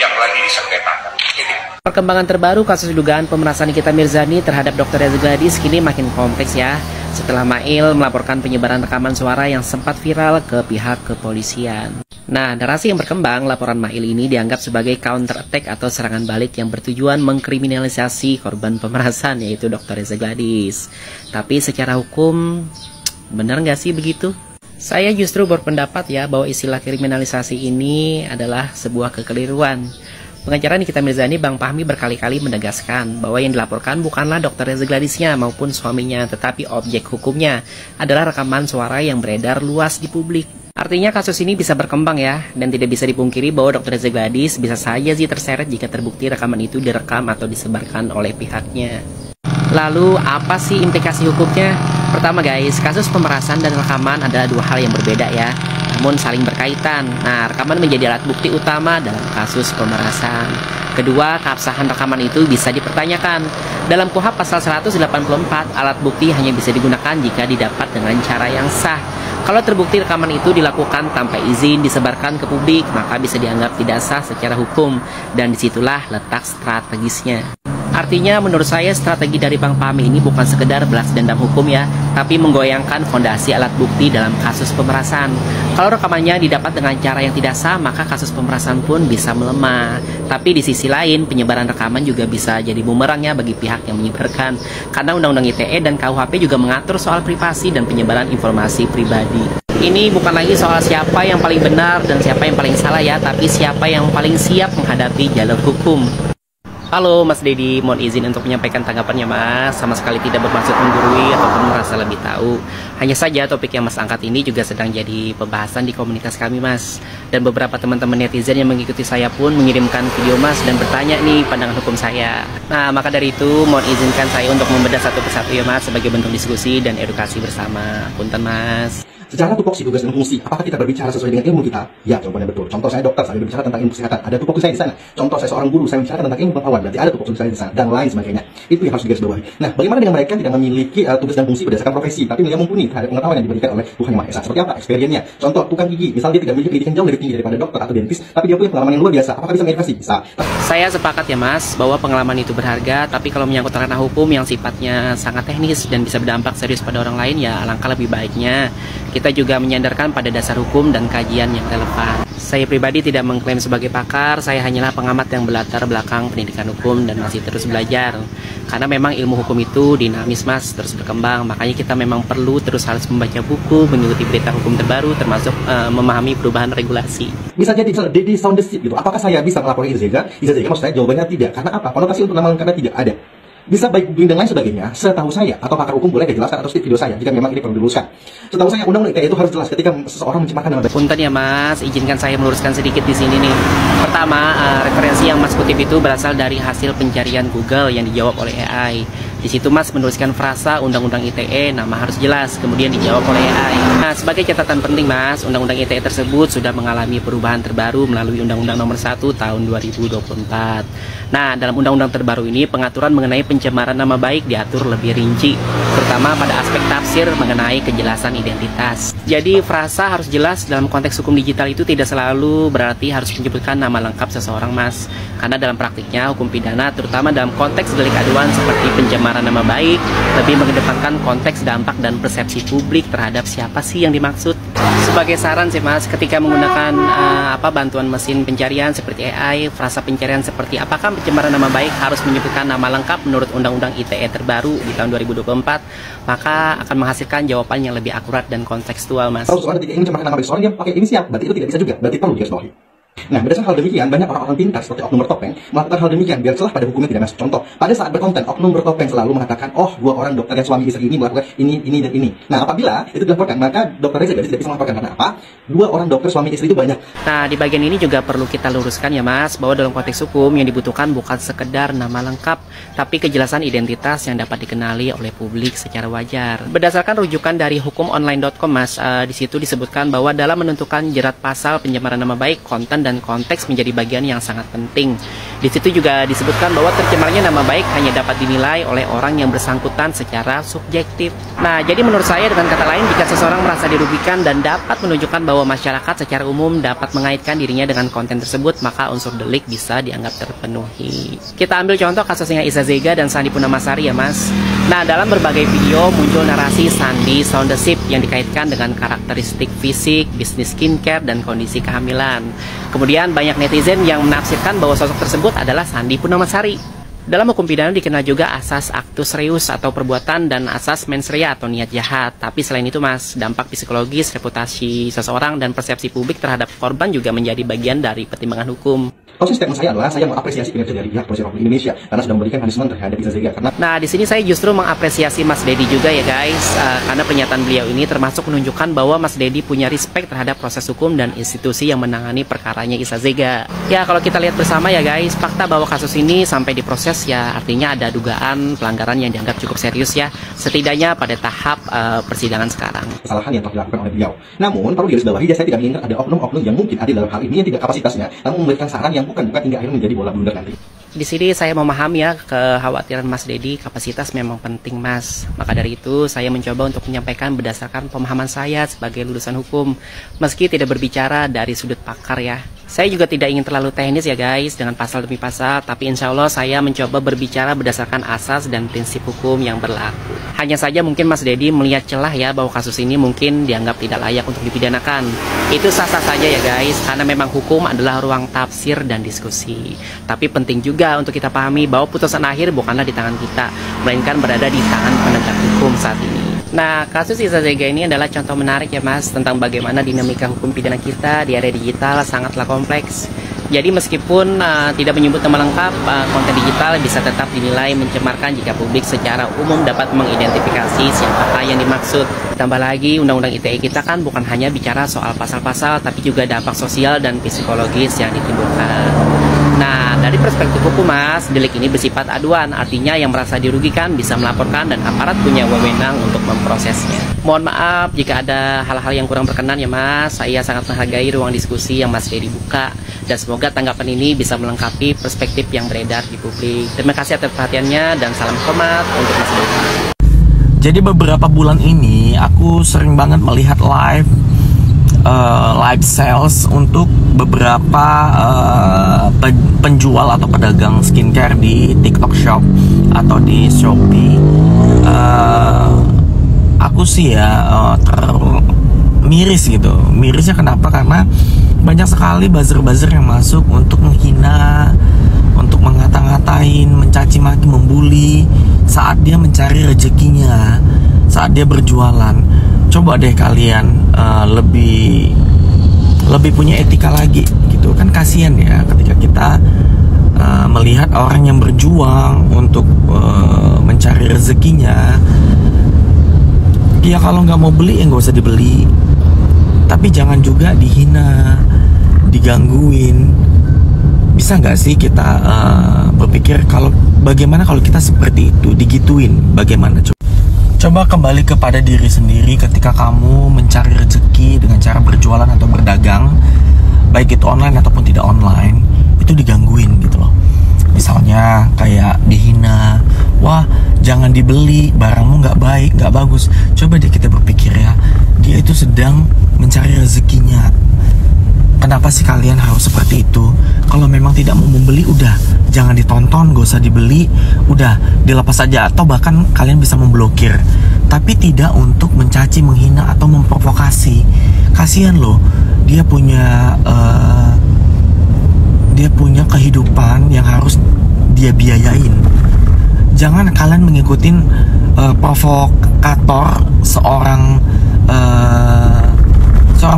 yang lagi disengketakan. Perkembangan terbaru kasus dugaan pemerasan Nikita Mirzani terhadap Dr. Reza Gladys kini makin kompleks ya. Setelah Mail melaporkan penyebaran rekaman suara yang sempat viral ke pihak kepolisian. Nah, narasi yang berkembang, laporan Mail ini dianggap sebagai counter attack atau serangan balik yang bertujuan mengkriminalisasi korban pemerasan, yaitu Dr. Reza Gladys. Tapi secara hukum, benar nggak sih begitu? Saya justru berpendapat ya bahwa istilah kriminalisasi ini adalah sebuah kekeliruan. Pengacara Nikita Mirzani, Bang Fahmi, berkali-kali menegaskan bahwa yang dilaporkan bukanlah Dr. Reza Gladysnya maupun suaminya, tetapi objek hukumnya adalah rekaman suara yang beredar luas di publik. Artinya kasus ini bisa berkembang ya, dan tidak bisa dipungkiri bahwa Dr. Reza Gladys bisa saja sih terseret jika terbukti rekaman itu direkam atau disebarkan oleh pihaknya. Lalu apa sih implikasi hukumnya? Pertama guys, kasus pemerasan dan rekaman adalah dua hal yang berbeda ya, namun saling berkaitan. Nah, rekaman menjadi alat bukti utama dalam kasus pemerasan. Kedua, keabsahan rekaman itu bisa dipertanyakan. Dalam KUHP pasal 184, alat bukti hanya bisa digunakan jika didapat dengan cara yang sah. Kalau terbukti rekaman itu dilakukan tanpa izin disebarkan ke publik, maka bisa dianggap tidak sah secara hukum, dan disitulah letak strategisnya. Artinya menurut saya strategi dari Bang Fahmi ini bukan sekedar balas dendam hukum ya, tapi menggoyangkan fondasi alat bukti dalam kasus pemerasan. Kalau rekamannya didapat dengan cara yang tidak sah, maka kasus pemerasan pun bisa melemah. Tapi di sisi lain, penyebaran rekaman juga bisa jadi bumerangnya bagi pihak yang menyebarkan. Karena Undang-Undang ITE dan KUHP juga mengatur soal privasi dan penyebaran informasi pribadi. Ini bukan lagi soal siapa yang paling benar dan siapa yang paling salah ya, tapi siapa yang paling siap menghadapi jalur hukum. Halo Mas Dedi, mohon izin untuk menyampaikan tanggapannya Mas. Sama sekali tidak bermaksud menggurui ataupun merasa lebih tahu. Hanya saja topik yang Mas angkat ini juga sedang jadi pembahasan di komunitas kami Mas. Dan beberapa teman-teman netizen yang mengikuti saya pun mengirimkan video Mas dan bertanya nih pandangan hukum saya. Nah, maka dari itu mohon izinkan saya untuk membedah satu persatu ya Mas, sebagai bentuk diskusi dan edukasi bersama. Punten Mas. Secara tupoksi, tugas dan fungsi, apakah kita berbicara sesuai dengan ilmu kita? Ya, jawabannya betul. Contoh saya dokter, saya berbicara tentang ilmu kesehatan. Ada tupoksi saya di sana. Contoh saya seorang guru, saya bicara tentang ilmu pengetahuan. Berarti ada tupoksi saya di sana, dan lain sebagainya. Itu yang harus digarisbawahi. Nah, bagaimana dengan mereka yang tidak memiliki tugas dan fungsi berdasarkan profesi, tapi mereka mumpuni terhadap pengetahuan yang diberikan oleh Tuhan Yang Maha Esa? Seperti apa experience-nya? Contoh, tukang gigi, misalnya dia tidak memiliki pendidikan jauh lebih tinggi daripada dokter atau dentis, tapi dia punya pengalaman yang luar biasa. Apakah bisa mengedukasi? Bisa. Saya sepakat ya Mas, bahwa pengalaman itu berharga, tapi kalau menyangkut ranah hukum yang sifatnya sangat teknis dan bisa berdampak serius pada orang lain, ya alangkah lebih baiknya kita juga menyandarkan pada dasar hukum dan kajian yang relevan. Saya pribadi tidak mengklaim sebagai pakar, saya hanyalah pengamat yang berlatar belakang pendidikan hukum dan masih terus belajar. Karena memang ilmu hukum itu dinamis Mas, terus berkembang, makanya kita memang perlu terus harus membaca buku, mengikuti berita hukum terbaru, termasuk memahami perubahan regulasi. Bisa jadi, misalnya Dedi sound the seat gitu. Apakah saya bisa melaporkan Izeza? Maksud saya jawabannya tidak. Karena apa? Konotasi untuk nama lengkapnya tidak ada. Bisa baik googling dan lain sebagainya. Setahu saya, atau pakar hukum boleh dijelaskan atau skip video saya jika memang ini perlu diluruskan. Setahu saya Undang-Undang ITE itu harus jelas ketika seseorang mencemarkan nama baik. Punten ya Mas, izinkan saya meluruskan sedikit di sini nih. Pertama, referensi yang Mas kutip itu berasal dari hasil pencarian Google yang dijawab oleh AI. Di situ Mas menuliskan frasa Undang-Undang ITE, nama harus jelas, kemudian dijawab oleh AI. Nah, sebagai catatan penting Mas, Undang-Undang ITE tersebut sudah mengalami perubahan terbaru melalui Undang-Undang Nomor 1 Tahun 2024. Nah, dalam Undang-Undang terbaru ini pengaturan mengenai pencemaran nama baik diatur lebih rinci, terutama pada aspek tafsir mengenai kejelasan identitas. Jadi frasa harus jelas dalam konteks hukum digital itu tidak selalu berarti harus menyebutkan nama lengkap seseorang Mas. Karena dalam praktiknya hukum pidana terutama dalam konteks delik aduan seperti pencemaran nama baik lebih mengedepankan konteks dampak dan persepsi publik terhadap siapa sih yang dimaksud. Sebagai saran sih Mas, ketika menggunakan bantuan mesin pencarian seperti AI, frasa pencarian seperti apakah pencemaran nama baik harus menyebutkan nama lengkap menurut Undang-Undang ITE terbaru di tahun 2024, maka akan menghasilkan jawaban yang lebih akurat dan kontekstual Mas. Kalau seorang ketika ingin mencemarkan nama baik seorang, dia pakai inisial, berarti itu tidak bisa juga, berarti perlu digarisbawahi. Nah, berdasarkan hal demikian, banyak orang-orang pintar seperti oknum bertopeng melakukan hal demikian biar celah pada hukumnya tidak masuk. Contoh, pada saat berkonten, oknum bertopeng selalu mengatakan, oh, dua orang dokter dan suami istri ini melakukan ini, dan ini. Nah, apabila itu dilaporkan, maka dokter Reza tidak bisa melaporkan. Karena apa? Dua orang dokter suami istri itu banyak. Nah, di bagian ini juga perlu kita luruskan ya Mas, bahwa dalam konteks hukum yang dibutuhkan bukan sekedar nama lengkap, tapi kejelasan identitas yang dapat dikenali oleh publik secara wajar. Berdasarkan rujukan dari hukumonline.com Mas, di situ disebutkan bahwa dalam menentukan jerat pasal pencemaran nama baik, konten dan dan konteks menjadi bagian yang sangat penting. Di situ juga disebutkan bahwa tercemarnya nama baik hanya dapat dinilai oleh orang yang bersangkutan secara subjektif. Nah, jadi menurut saya dengan kata lain, jika seseorang merasa dirugikan dan dapat menunjukkan bahwa masyarakat secara umum dapat mengaitkan dirinya dengan konten tersebut, maka unsur delik bisa dianggap terpenuhi. Kita ambil contoh kasusnya Iza Zega dan Sandi Punamasari ya Mas. Nah, dalam berbagai video muncul narasi Sandi Soundship yang dikaitkan dengan karakteristik fisik, bisnis skincare, dan kondisi kehamilan. Kemudian banyak netizen yang menafsirkan bahwa sosok tersebut adalah Sandi Punamasari. Dalam hukum pidana dikenal juga asas actus reus atau perbuatan dan asas mens rea atau niat jahat. Tapi selain itu Mas, dampak psikologis, reputasi seseorang, dan persepsi publik terhadap korban juga menjadi bagian dari pertimbangan hukum. Closing statement saya adalah saya mengapresiasi kinerja dari pihak Polisi Republik Indonesia karena sudah memberikan punishment terhadap Iza Zega. Nah, di sini saya justru mengapresiasi Mas Dedi juga ya guys, karena pernyataan beliau ini termasuk menunjukkan bahwa Mas Dedi punya respect terhadap proses hukum dan institusi yang menangani perkaranya Iza Zega. Ya, kalau kita lihat bersama ya guys, fakta bahwa kasus ini sampai diproses ya artinya ada dugaan pelanggaran yang dianggap cukup serius ya, setidaknya pada tahap persidangan sekarang. Kesalahan yang telah dilakukan oleh beliau. Namun perlu digarisbawahi, saya tidak mengingat ada oknum-oknum yang mungkin adil dalam hal ini yang tidak kapasitasnya, namun memberikan saran yang bukan hingga akhirnya menjadi bola blunder nanti. Di sini saya memahami ya kekhawatiran Mas Dedi, kapasitas memang penting Mas. Maka dari itu saya mencoba untuk menyampaikan berdasarkan pemahaman saya sebagai lulusan hukum, meski tidak berbicara dari sudut pakar ya. Saya juga tidak ingin terlalu teknis ya guys dengan pasal demi pasal, tapi insya Allah saya mencoba berbicara berdasarkan asas dan prinsip hukum yang berlaku. Hanya saja mungkin Mas Dedi melihat celah ya bahwa kasus ini mungkin dianggap tidak layak untuk dipidanakan. Itu sah-sah saja ya guys, karena memang hukum adalah ruang tafsir dan diskusi. Tapi penting juga untuk kita pahami bahwa putusan akhir bukanlah di tangan kita, melainkan berada di tangan penegak hukum saat ini. Nah, kasus Iza Zega ini adalah contoh menarik ya Mas, tentang bagaimana dinamika hukum pidana kita di area digital sangatlah kompleks. Jadi meskipun tidak menyebut nama lengkap, konten digital bisa tetap dinilai mencemarkan jika publik secara umum dapat mengidentifikasi siapakah yang dimaksud. Tambah lagi, Undang-Undang ITE kita kan bukan hanya bicara soal pasal-pasal, tapi juga dampak sosial dan psikologis yang ditimbulkan. Nah, dari perspektif hukum Mas, delik ini bersifat aduan, artinya yang merasa dirugikan bisa melaporkan dan aparat punya wewenang untuk memprosesnya. Mohon maaf jika ada hal-hal yang kurang berkenan ya Mas, saya sangat menghargai ruang diskusi yang Mas Dedi buka, dan semoga tanggapan ini bisa melengkapi perspektif yang beredar di publik. Terima kasih atas perhatiannya dan salam hormat untuk Mas Dedi. Jadi beberapa bulan ini aku sering banget melihat live sales untuk beberapa penjual atau pedagang skincare di TikTok Shop atau di Shopee. Aku sih ya miris gitu. Mirisnya kenapa? Karena banyak sekali buzzer-buzzer yang masuk untuk menghina, untuk mengata-ngatain, mencaci maki, membuli saat dia mencari rezekinya, saat dia berjualan. Coba deh kalian lebih punya etika lagi gitu kan. Kasihan ya ketika kita melihat orang yang berjuang untuk mencari rezekinya. Ya kalau nggak mau beli ya nggak usah dibeli, tapi jangan juga dihina, digangguin. Bisa nggak sih kita berpikir kalau bagaimana kalau kita seperti itu, digituin, bagaimana? Coba kembali kepada diri sendiri ketika kamu mencari rezeki dengan cara berjualan atau berdagang, baik itu online ataupun tidak online, itu digangguin gitu loh. Misalnya kayak dihina, wah jangan dibeli, barangmu nggak baik, nggak bagus. Coba deh kita berpikir ya, dia itu sedang mencari rezekinya. Kenapa sih kalian harus seperti itu? Kalau memang tidak mau membeli, udah jangan ditonton, gak usah dibeli, udah dilepas saja, atau bahkan kalian bisa memblokir. Tapi tidak untuk mencaci, menghina, atau memprovokasi. Kasihan loh, dia punya kehidupan yang harus dia biayain. Jangan kalian mengikuti provokator seorang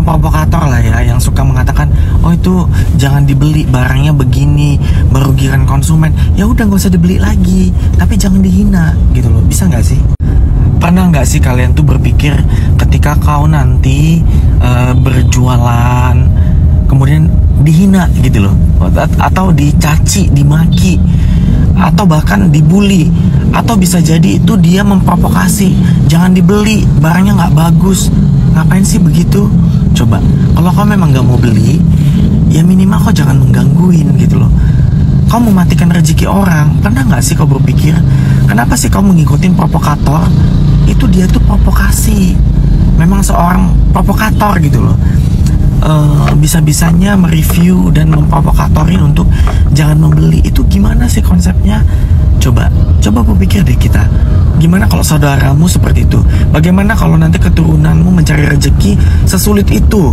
provokator lah ya, yang suka mengatakan oh itu jangan dibeli, barangnya begini, merugikan konsumen. Ya udah nggak usah dibeli lagi, tapi jangan dihina gitu loh. Bisa nggak sih? Pernah nggak sih kalian tuh berpikir ketika kau nanti berjualan kemudian dihina gitu loh, atau dicaci, dimaki, atau bahkan dibully, atau bisa jadi itu dia memprovokasi, jangan dibeli, barangnya nggak bagus. Ngapain sih begitu? Coba, kalau kau memang nggak mau beli, ya minimal kau jangan menggangguin gitu loh. Kau mematikan rezeki orang. Pernah nggak sih kau berpikir, kenapa sih kau mengikutin provokator? Itu dia tuh provokasi. Memang seorang provokator gitu loh. Bisa-bisanya mereview dan memprovokatorin untuk jangan membeli. Itu gimana sih konsepnya? Coba berpikir deh kita. Gimana kalau saudaramu seperti itu? Bagaimana kalau nanti keturunanmu mencari rezeki sesulit itu?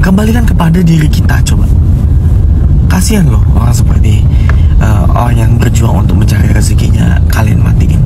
Kembalikan kepada diri kita, coba. Kasihan loh orang seperti orang yang berjuang untuk mencari rezekinya kalian matiin.